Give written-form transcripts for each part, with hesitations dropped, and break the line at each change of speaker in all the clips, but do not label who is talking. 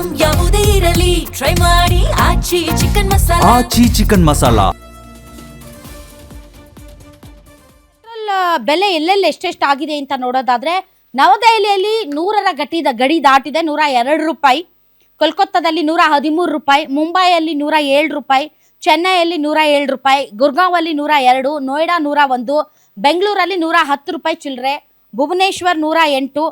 Item ಯಾವುದೇ ಇರಲಿ try ಮಾಡಿ ಆಚಿ ಚಿಕನ್ ಮಸಾಲಾ.
ಆಚಿ ಚಿಕನ್ ಮಸಾಲಾ.
ಬೆಲೆ ಎಲ್ಲೆಲ್ಲಿ ಎಷ್ಟೆಷ್ಟು ಆಗಿದೆ ಅಂತ ನೋಡೋದಾದ್ರೆ ನವದೆಹಲಿಯಲ್ಲಿ 100ರ ಗಡಿ ದಾಟಿದೆ, 102 ರೂಪಾಯಿ. ಕೋಲ್ಕತ್ತಾದಲ್ಲಿ 113 ರೂಪಾಯಿ, ಮುಂಬೈಯಲ್ಲಿ 107 ರೂಪಾಯಿ, ಚೆನ್ನೈಯಲ್ಲಿ 107 ರೂಪಾಯಿ, ಗುರ್ಗಾಂವಲ್ಲಿ 102, ನೋಯ್ಡಾ 101, ಬೆಂಗಳೂರಲ್ಲಿ 110 ರೂಪಾಯಿ ಚಿಲ್ಲರೆ, ಭುವನೇಶ್ವರ್ 108,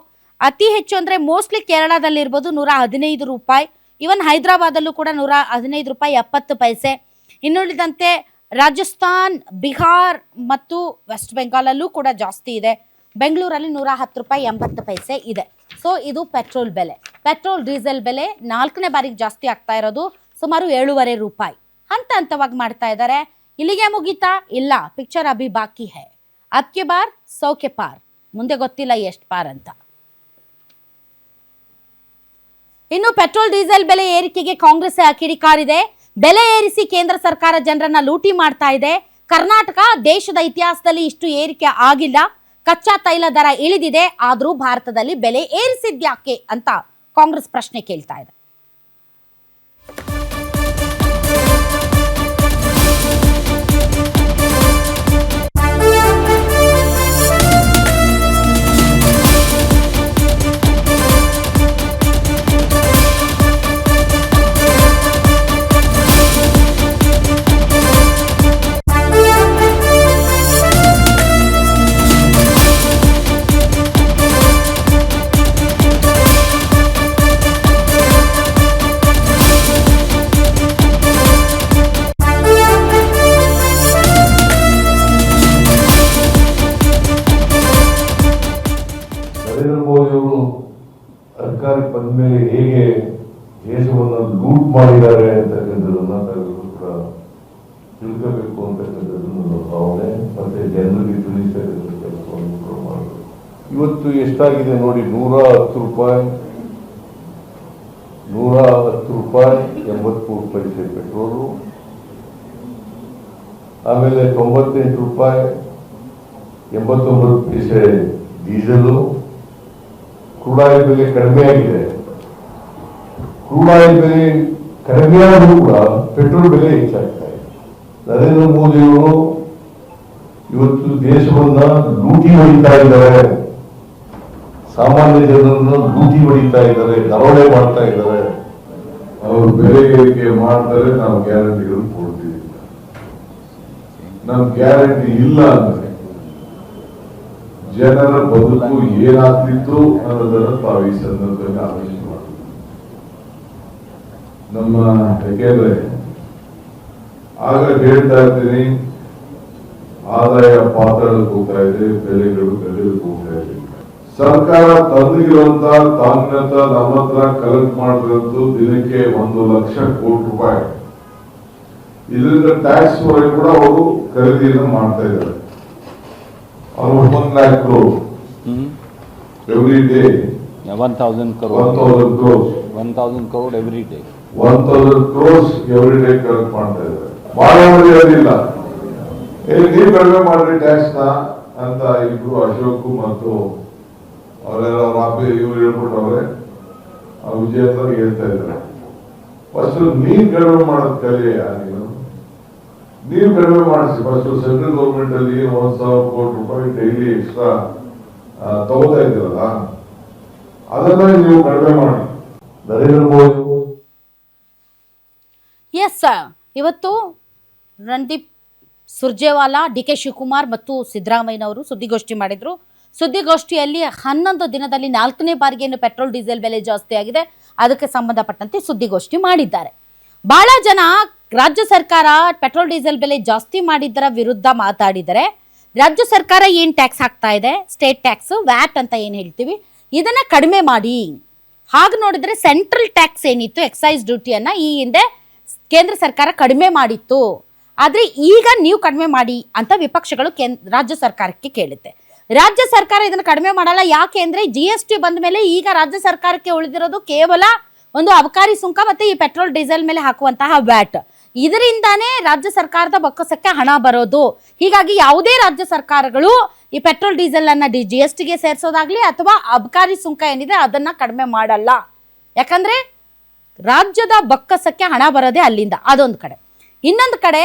ಅತಿ ಹೆಚ್ಚು ಅಂದರೆ ಮೋಸ್ಟ್ಲಿ ಕೇರಳದಲ್ಲಿ ಇರ್ಬೋದು 115 ರೂಪಾಯಿ. ಇವನ್ ಹೈದರಾಬಾದಲ್ಲೂ ಕೂಡ 115 ರೂಪಾಯಿ 70 ಪೈಸೆ. ಇನ್ನುಳಿದಂತೆ ರಾಜಸ್ಥಾನ್, ಬಿಹಾರ್ ಮತ್ತು ವೆಸ್ಟ್ ಬೆಂಗಾಲಲ್ಲೂ ಕೂಡ ಜಾಸ್ತಿ ಇದೆ. ಬೆಂಗಳೂರಲ್ಲಿ 110 ರೂಪಾಯಿ 80 ಪೈಸೆ ಇದೆ. ಸೊ ಇದು ಪೆಟ್ರೋಲ್ ಬೆಲೆ. ಪೆಟ್ರೋಲ್ ಡೀಸೆಲ್ ಬೆಲೆ 4ನೇ ಬಾರಿಗೆ ಜಾಸ್ತಿ ಆಗ್ತಾ ಇರೋದು, ಸುಮಾರು 7.5 ರೂಪಾಯಿ. ಹಂತ ಹಂತವಾಗಿ ಮಾಡ್ತಾ ಇದ್ದಾರೆ. ಇಲ್ಲಿಗೆ ಮುಗೀತಾ? ಇಲ್ಲ, ಪಿಕ್ಚರ್ ಅಭಿ ಬಾಕಿ ಹೈ. ಅಬ್ಕೆ ಬಾರ್ 100 ಕೆ ಪಾರ್, ಮುಂದೆ ಗೊತ್ತಿಲ್ಲ ಎಷ್ಟು ಪಾರ್ ಅಂತ. ಇನ್ನು ಪೆಟ್ರೋಲ್ ಡೀಸೆಲ್ ಬೆಲೆ ಏರಿಕೆಗೆ ಕಾಂಗ್ರೆಸ್ ಕಿಡಿಕಾರಿದೆ. ಬೆಲೆ ಏರಿಸಿ ಕೇಂದ್ರ ಸರ್ಕಾರ ಜನರನ್ನ ಲೂಟಿ ಮಾಡ್ತಾ ಇದೆ. ಕರ್ನಾಟಕ ದೇಶದ ಇತಿಹಾಸದಲ್ಲಿ ಇಷ್ಟು ಏರಿಕೆ ಆಗಿಲ್ಲ. ಕಚ್ಚಾ ತೈಲ ದರ ಇಳಿದಿದೆ, ಆದ್ರೂ ಭಾರತದಲ್ಲಿ ಬೆಲೆ ಏರಿಸಿದ್ಯಾಕೆ ಅಂತ ಕಾಂಗ್ರೆಸ್ ಪ್ರಶ್ನೆ ಕೇಳ್ತಾ ಇದೆ.
ನರೇಂದ್ರ ಮೋದಿ ಅವರು ಸರ್ಕಾರಿ ಬಂದ ಮೇಲೆ ಹೇಗೆ ದೇಶವನ್ನು ಲೂಟ್ ಮಾಡಿದ್ದಾರೆ ಅಂತಕ್ಕಂಥದ್ದನ್ನ ತಾವೆಲ್ಲರೂ ಕೂಡ ತಿಳ್ಕೋಬೇಕು ಅಂತಕ್ಕಂಥದ್ದನ್ನು ಭಾವನೆ ಮತ್ತೆ ಜನರಿಗೆ ತಿಳಿಸತಕ್ಕಂಥ ಕೆಲಸವನ್ನು ಕೂಡ ಮಾಡಬೇಕು. ಇವತ್ತು ಎಷ್ಟಾಗಿದೆ ನೋಡಿ, 110 ರೂಪಾಯಿ 83 ಪೈಸೆ ಪೆಟ್ರೋಲು, ಆಮೇಲೆ 98 ರೂಪಾಯಿ 89 ಪೈಸೆ ಡೀಸೆಲು. ಕ್ರೂಡ್ ಆಯಿಲ್ ಬೆಲೆ ಕಡಿಮೆ ಆಗಿದೆ. ಕ್ರೂಡ್ ಆಯಿಲ್ ಬೆಲೆ ಕಡಿಮೆ ಆದರೂ ಕೂಡ ಪೆಟ್ರೋಲ್ ಬೆಲೆ ಹೆಚ್ಚಾಗ್ತಾ ಇದೆ. ನರೇಂದ್ರ ಮೋದಿ ಅವರು ಇವತ್ತು ದೇಶವನ್ನ ಲೂಟಿ ಹೊಡಿತಾ ಇದ್ದಾರೆ, ಸಾಮಾನ್ಯ ಜನರನ್ನು ಲೂಟಿ ಹೊಡಿತಾ ಇದ್ದಾರೆ, ದರೋಡೆ ಮಾಡ್ತಾ ಇದ್ದಾರೆ. ಅವರು ಬೆಲೆ ಏರಿಕೆ ಮಾಡ್ತಾರೆ, ನಾವು ಗ್ಯಾರಂಟಿಗಳು ಕೊಡ್ತೀವಿ. ನಮ್ ಗ್ಯಾರಂಟಿ ಇಲ್ಲ ಅಂದ್ರೆ ಜನರ ಬದುಕು ಏನಾಗ್ತಿತ್ತು ಅನ್ನೋದನ್ನು ತಾವು ಈ ಸಂದರ್ಭದಲ್ಲಿ ಆಲೋಚನೆ ಮಾಡಬೇಕು. ಯಾಕೆಂದ್ರೆ ಆಗ ಹೇಳ್ತಾ ಇರ್ತೀನಿ, ಆದಾಯ ಪಾತಾಳಕ್ಕೆ ಹೋಗ್ತಾ ಇದೆ, ಬೆಲೆಗಳು ಗಡಿಗೆ ಹೋಗ್ತಾ ಇದೆ. ಸರ್ಕಾರ ತಂದಿರುವಂತ ತಾಮ್ಯತ ನಮ್ಮ ಹತ್ರ ಕಲೆಕ್ಟ್ ಮಾಡಿರೋದು ದಿನಕ್ಕೆ 1 ಲಕ್ಷ ಕೋಟಿ ರೂಪಾಯಿ. ಇದರಿಂದ ಟ್ಯಾಕ್ಸ್ ಹೊರಗೆ ಕೂಡ ಅವರು ಖರೀದಿಯನ್ನು ಮಾಡ್ತಾ ಇದ್ದಾರೆ. Almost 1 lakh crore every day.
1,000 crore.
1,000 crores.
1,000 crore every day.
1,000 crores every day collect ಮಾಡ್ತಾ ಇದ್ದಾರೆ. ಮಾಡೋದು ಅದಿಲ್ಲ, ನೀವು ಕಡಿಮೆ ಮಾಡ್ರಿ ಟ್ಯಾಕ್ಸ್ ನ ಅಂತ ಇಬ್ರು ಅಶೋಕ್ ಮತ್ತು ಅವರೆಲ್ಲ ಇವ್ರು ಹೇಳ್ಬಿಟ್ಟವ್ರೆ, ವಿಜಯ ಅಂತ ಹೇಳ್ತಾ ಇದ್ದಾರೆ. ಫಸ್ಟ್ ನೀವ್ ಕಡಿಮೆ ಮಾಡೋದ್ ಕಲಿಯ, ನೀವು ಕಡಿಮೆ ಮಾಡಿಸಿ. ಫಸ್ಟ್ ಸೆಂಟ್ರಲ್ ಗೌರ್ಮೆಂಟ್ ಅಲ್ಲಿ 1,000 ಕೋಟಿ ರೂಪಾಯಿ ಡೈಲಿ ಎಕ್ಸ್ಟ್ರಾ ತಗೋತಾ ಇದ್ದೀರಲ್ಲ, ಅದನ್ನ ನೀವು ಕಡಿಮೆ ಮಾಡಿ. ನರೇಂದ್ರ ಮೋದಿ
ಎಸ್, ಇವತ್ತು ರಣದೀಪ್ ಸುರ್ಜೇವಾಲಾ, ಡಿ.ಕೆ. ಶಿವಕುಮಾರ್ ಮತ್ತು ಸಿದ್ದರಾಮಯ್ಯನವರು ಸುದ್ದಿಗೋಷ್ಠಿ ಮಾಡಿದ್ರು. ಸುದ್ದಿಗೋಷ್ಠಿಯಲ್ಲಿ 11 ದಿನದಲ್ಲಿ 4ನೇ ಬಾರಿಗೆ ಏನು ಪೆಟ್ರೋಲ್ ಡೀಸೆಲ್ ಬೆಲೆ ಜಾಸ್ತಿ ಆಗಿದೆ, ಅದಕ್ಕೆ ಸಂಬಂಧಪಟ್ಟಂತೆ ಸುದ್ದಿಗೋಷ್ಠಿ ಮಾಡಿದ್ದಾರೆ. ಬಹಳ ಜನ ರಾಜ್ಯ ಸರ್ಕಾರ ಪೆಟ್ರೋಲ್ ಡೀಸೆಲ್ ಬೆಲೆ ಜಾಸ್ತಿ ಮಾಡಿದ್ದರ ವಿರುದ್ಧ ಮಾತಾಡಿದರೆ, ರಾಜ್ಯ ಸರ್ಕಾರ ಏನು ಟ್ಯಾಕ್ಸ್ ಹಾಕ್ತಾ ಇದೆ, ಸ್ಟೇಟ್ ಟ್ಯಾಕ್ಸ್, ವ್ಯಾಟ್ ಅಂತ ಏನು ಹೇಳ್ತೀವಿ, ಇದನ್ನ ಕಡಿಮೆ ಮಾಡಿ. ಹಾಗೆ ನೋಡಿದ್ರೆ ಸೆಂಟ್ರಲ್ ಟ್ಯಾಕ್ಸ್ ಏನಿತ್ತು, ಎಕ್ಸೈಸ್ ಡ್ಯೂಟಿಯನ್ನ ಈ ಹಿಂದೆ ಕೇಂದ್ರ ಸರ್ಕಾರ ಕಡಿಮೆ ಮಾಡಿತ್ತು, ಆದ್ರೆ ಈಗ ನೀವು ಕಡಿಮೆ ಮಾಡಿ ಅಂತ ವಿಪಕ್ಷಗಳು ರಾಜ್ಯ ಸರ್ಕಾರಕ್ಕೆ ಕೇಳುತ್ತೆ. ರಾಜ್ಯ ಸರ್ಕಾರ ಇದನ್ನು ಕಡಿಮೆ ಮಾಡಲ್ಲ. ಯಾಕೆ ಅಂದ್ರೆ GST ಬಂದ ಮೇಲೆ ಈಗ ರಾಜ್ಯ ಸರ್ಕಾರಕ್ಕೆ ಉಳಿದಿರೋದು ಕೇವಲ ಒಂದು ಅಬಕಾರಿ ಸುಂಕ ಮತ್ತೆ ಈ ಪೆಟ್ರೋಲ್ ಡೀಸೆಲ್ ಮೇಲೆ ಹಾಕುವಂತಹ ವ್ಯಾಟ್. ಇದರಿಂದಾನೇ ರಾಜ್ಯ ಸರ್ಕಾರದ ಬೊಕ್ಕಸಕ್ಕೆ ಹಣ ಬರೋದು. ಹೀಗಾಗಿ ಯಾವುದೇ ರಾಜ್ಯ ಸರ್ಕಾರಗಳು ಈ ಪೆಟ್ರೋಲ್ ಡೀಸೆಲ್ ಅನ್ನ GST ಗೆ ಸೇರಿಸೋದಾಗ್ಲಿ ಅಥವಾ ಅಬಕಾರಿ ಸುಂಕ ಏನಿದೆ ಅದನ್ನ ಕಡಿಮೆ ಮಾಡಲ್ಲ. ಯಾಕಂದ್ರೆ ರಾಜ್ಯದ ಬೊಕ್ಕಸಕ್ಕೆ ಹಣ ಬರೋದೇ ಅಲ್ಲಿಂದ, ಅದೊಂದು ಕಡೆ. ಇನ್ನೊಂದು ಕಡೆ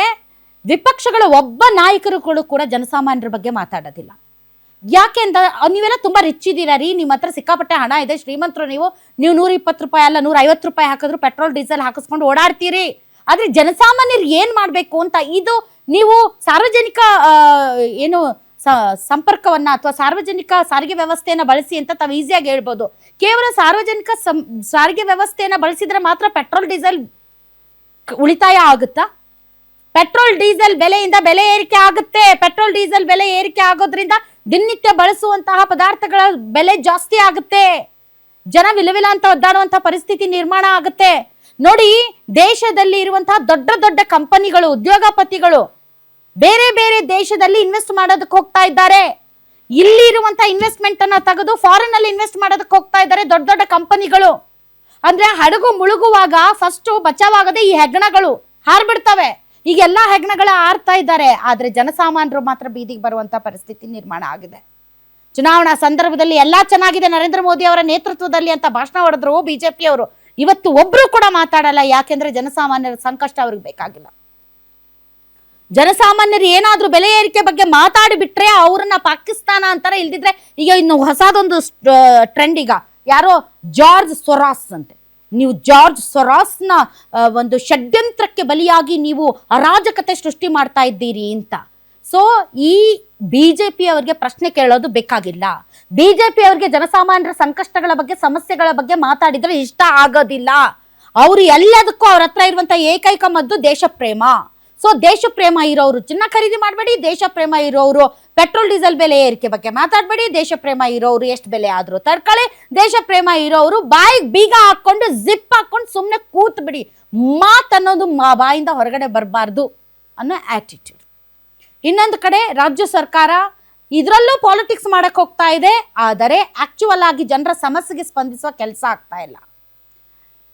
ವಿಪಕ್ಷಗಳ ಒಬ್ಬ ನಾಯಕರುಗಳು ಕೂಡ ಜನಸಾಮಾನ್ಯರ ಬಗ್ಗೆ ಮಾತಾಡೋದಿಲ್ಲ. ಯಾಕೆಂದ ನೀವೆಲ್ಲ ತುಂಬಾ ರಿಚ್ ಇದ್ದೀರಾ ರೀ, ನಿಮ್ಮ ಹತ್ರ ಸಿಕ್ಕಾಪಟ್ಟೆ ಹಣ ಇದೆ, ಶ್ರೀಮಂತರು ನೀವು 120 ರೂಪಾಯಿ ಅಲ್ಲ 150 ರೂಪಾಯಿ ಹಾಕಿದ್ರು ಪೆಟ್ರೋಲ್ ಡೀಸೆಲ್ ಹಾಕಿಸ್ಕೊಂಡು ಓಡಾಡ್ತೀರಿ. ಆದ್ರೆ ಜನಸಾಮಾನ್ಯರು ಏನ್ ಮಾಡ್ಬೇಕು ಅಂತ, ಇದು ನೀವು ಸಾರ್ವಜನಿಕ ಏನು ಸಂಪರ್ಕವನ್ನ ಅಥವಾ ಸಾರ್ವಜನಿಕ ಸಾರಿಗೆ ವ್ಯವಸ್ಥೆಯನ್ನ ಬಳಸಿ ಅಂತ ತಾವು ಈಸಿಯಾಗಿ ಹೇಳ್ಬೋದು. ಕೇವಲ ಸಾರ್ವಜನಿಕ ಸಾರಿಗೆ ವ್ಯವಸ್ಥೆಯನ್ನ ಬಳಸಿದ್ರೆ ಮಾತ್ರ ಪೆಟ್ರೋಲ್ ಡೀಸೆಲ್ ಉಳಿತಾಯ ಆಗುತ್ತಾ? ಪೆಟ್ರೋಲ್ ಡೀಸೆಲ್ ಬೆಲೆಯಿಂದ ಬೆಲೆ ಏರಿಕೆ ಆಗುತ್ತೆ. ಪೆಟ್ರೋಲ್ ಡೀಸೆಲ್ ಬೆಲೆ ಏರಿಕೆ ಆಗೋದ್ರಿಂದ ದಿನನಿತ್ಯ ಬಳಸುವಂತಹ ಪದಾರ್ಥಗಳ ಬೆಲೆ ಜಾಸ್ತಿ ಆಗುತ್ತೆ. ಜನ ವಿಲವಿಲ ಅಂತ ಒದ್ದಾಡುವಂತಹ ಪರಿಸ್ಥಿತಿ ನಿರ್ಮಾಣ ಆಗುತ್ತೆ. ನೋಡಿ, ದೇಶದಲ್ಲಿ ಇರುವಂತಹ ದೊಡ್ಡ ದೊಡ್ಡ ಕಂಪನಿಗಳು, ಉದ್ಯೋಗಪತಿಗಳು ಬೇರೆ ಬೇರೆ ದೇಶದಲ್ಲಿ ಇನ್ವೆಸ್ಟ್ ಮಾಡೋದಕ್ಕೆ ಹೋಗ್ತಾ ಇದ್ದಾರೆ. ಇಲ್ಲಿ ಇರುವಂತಹ ಇನ್ವೆಸ್ಟ್ಮೆಂಟ್ ಅನ್ನ ತೆಗೆದು ಫಾರಿನ್ ಅಲ್ಲಿ ಇನ್ವೆಸ್ಟ್ ಮಾಡೋದಕ್ಕೆ ಹೋಗ್ತಾ ಇದ್ದಾರೆ ದೊಡ್ಡ ದೊಡ್ಡ ಕಂಪನಿಗಳು. ಅಂದ್ರೆ ಹಡಗು ಮುಳುಗುವಾಗ ಫಸ್ಟ್ ಬಚಾವಾಗದೆ ಈ ಹೆಗ್ಗಣಗಳು ಹಾರ್ಬಿಡ್ತವೆ. ಈಗ ಎಲ್ಲಾ ಹೆಗ್ಗಣಗಳ ಹಾರ್ತಾ ಇದ್ದಾರೆ. ಆದ್ರೆ ಜನಸಾಮಾನ್ಯರು ಮಾತ್ರ ಬೀದಿಗೆ ಬರುವಂತ ಪರಿಸ್ಥಿತಿ ನಿರ್ಮಾಣ ಆಗಿದೆ. ಚುನಾವಣಾ ಸಂದರ್ಭದಲ್ಲಿ ಎಲ್ಲಾ ಚೆನ್ನಾಗಿದೆ ನರೇಂದ್ರ ಮೋದಿ ಅವರ ನೇತೃತ್ವದಲ್ಲಿ ಅಂತ ಭಾಷಣ ಹೊಡೆದ್ರು ಬಿಜೆಪಿ ಅವರು. ಇವತ್ತು ಒಬ್ರು ಕೂಡ ಮಾತಾಡಲ್ಲ. ಯಾಕೆಂದ್ರೆ ಜನಸಾಮಾನ್ಯರ ಸಂಕಷ್ಟ ಅವ್ರಿಗೆ ಬೇಕಾಗಿಲ್ಲ. ಜನಸಾಮಾನ್ಯರು ಏನಾದ್ರೂ ಬೆಲೆ ಏರಿಕೆ ಬಗ್ಗೆ ಮಾತಾಡಿ ಬಿಟ್ರೆ ಅವ್ರನ್ನ ಪಾಕಿಸ್ತಾನ ಅಂತಾರೆ. ಇಲ್ದಿದ್ರೆ ಈಗ ಇನ್ನು ಹೊಸದೊಂದು ಟ್ರೆಂಡ್, ಈಗ ಯಾರೋ ಜಾರ್ಜ್ ಸೊರಾಸ್ ಅಂತೆ, ನೀವು ಜಾರ್ಜ್ ಸೊರಾಸ್ನ ಒಂದು ಷಡ್ಯಂತ್ರಕ್ಕೆ ಬಲಿಯಾಗಿ ನೀವು ಅರಾಜಕತೆ ಸೃಷ್ಟಿ ಮಾಡ್ತಾ ಇದ್ದೀರಿ ಅಂತ. ಸೊ ಈ ಬಿಜೆಪಿ ಅವರಿಗೆ ಪ್ರಶ್ನೆ ಕೇಳೋದು ಬೇಕಾಗಿಲ್ಲ. ಬಿಜೆಪಿ ಅವರಿಗೆ ಜನಸಾಮಾನ್ಯರ ಸಂಕಷ್ಟಗಳ ಬಗ್ಗೆ, ಸಮಸ್ಯೆಗಳ ಬಗ್ಗೆ ಮಾತಾಡಿದ್ರೆ ಇಷ್ಟ ಆಗೋದಿಲ್ಲ. ಅವರು ಎಲ್ಲದಕ್ಕೂ ಅವ್ರ ಹತ್ರ ಇರುವಂತ ಏಕೈಕ ಮದ್ದು ದೇಶ ಪ್ರೇಮ. ಸೊ ದೇಶ ಪ್ರೇಮ ಇರೋರು ಚಿನ್ನ ಖರೀದಿ ಮಾಡಬೇಡಿ, ದೇಶ ಪ್ರೇಮ ಇರೋರು ಪೆಟ್ರೋಲ್ ಡೀಸೆಲ್ ಬೆಲೆ ಏರಿಕೆ ಬಗ್ಗೆ ಮಾತಾಡಬೇಡಿ, ದೇಶ ಪ್ರೇಮ ಇರೋರು ಎಷ್ಟು ಬೆಲೆ ಆದ್ರೂ ತಡ್ಕೊಳ್ಳಿ, ದೇಶ ಪ್ರೇಮ ಇರೋರು ಬಾಯಿಗೆ ಬೀಗ ಹಾಕೊಂಡು ಜಿಪ್ ಹಾಕೊಂಡು ಸುಮ್ಮನೆ ಕೂತ್ ಬಿಡಿ, ಮಾತನ್ನೋದು ಬಾಯಿಂದ ಹೊರಗಡೆ ಬರಬಾರ್ದು ಅನ್ನೋ ಆಟಿಟ್ಯೂಡ್. ಇನ್ನೊಂದು ಕಡೆ ರಾಜ್ಯ ಸರ್ಕಾರ ಇದರಲ್ಲೂ ಪಾಲಿಟಿಕ್ಸ್ ಮಾಡಕ್ ಹೋಗ್ತಾ ಇದೆ. ಆದರೆ ಆಕ್ಚುವಲ್ ಆಗಿ ಜನರ ಸಮಸ್ಯೆಗೆ ಸ್ಪಂದಿಸುವ ಕೆಲಸ ಆಗ್ತಾ ಇಲ್ಲ.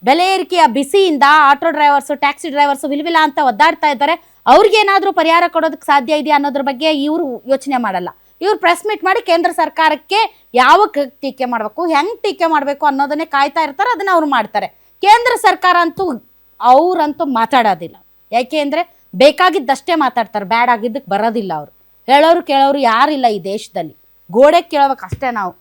ಬೆಲೆ ಏರಿಕೆಯ ಬಿಸಿಯಿಂದ ಆಟೋ ಡ್ರೈವರ್ಸು, ಟ್ಯಾಕ್ಸಿ ಡ್ರೈವರ್ಸು ವಿಲ್ವಿಲ ಅಂತ ಒದ್ದಾಡ್ತಾ ಇದ್ದಾರೆ. ಅವ್ರಿಗೇನಾದ್ರೂ ಪರಿಹಾರ ಕೊಡೋದಕ್ಕೆ ಸಾಧ್ಯ ಇದೆಯಾ ಅನ್ನೋದ್ರ ಬಗ್ಗೆ ಇವರು ಯೋಚನೆ ಮಾಡಲ್ಲ. ಇವ್ರು ಪ್ರೆಸ್ ಮೀಟ್ ಮಾಡಿ ಕೇಂದ್ರ ಸರ್ಕಾರಕ್ಕೆ ಯಾವ ಟೀಕೆ ಮಾಡಬೇಕು, ಹೆಂಗ್ ಟೀಕೆ ಮಾಡಬೇಕು ಅನ್ನೋದನ್ನೇ ಕಾಯ್ತಾ ಇರ್ತಾರೆ. ಅದನ್ನ ಅವ್ರು ಮಾಡ್ತಾರೆ. ಕೇಂದ್ರ ಸರ್ಕಾರ ಅವ್ರಂತೂ ಮಾತಾಡೋದಿಲ್ಲ. ಯಾಕೆ ಅಂದ್ರೆ ಬೇಕಾಗಿದ್ದಷ್ಟೇ ಮಾತಾಡ್ತಾರೆ, ಬ್ಯಾಡ್ ಆಗಿದ್ದಕ್ಕೆ ಬರೋದಿಲ್ಲ. ಅವರು ಹೇಳೋರು ಕೇಳೋರು ಯಾರಿಲ್ಲ ಈ ದೇಶದಲ್ಲಿ. ಗೋಡೆ ಕೇಳೋಬೇಕು ಅಷ್ಟೇ ನಾವು.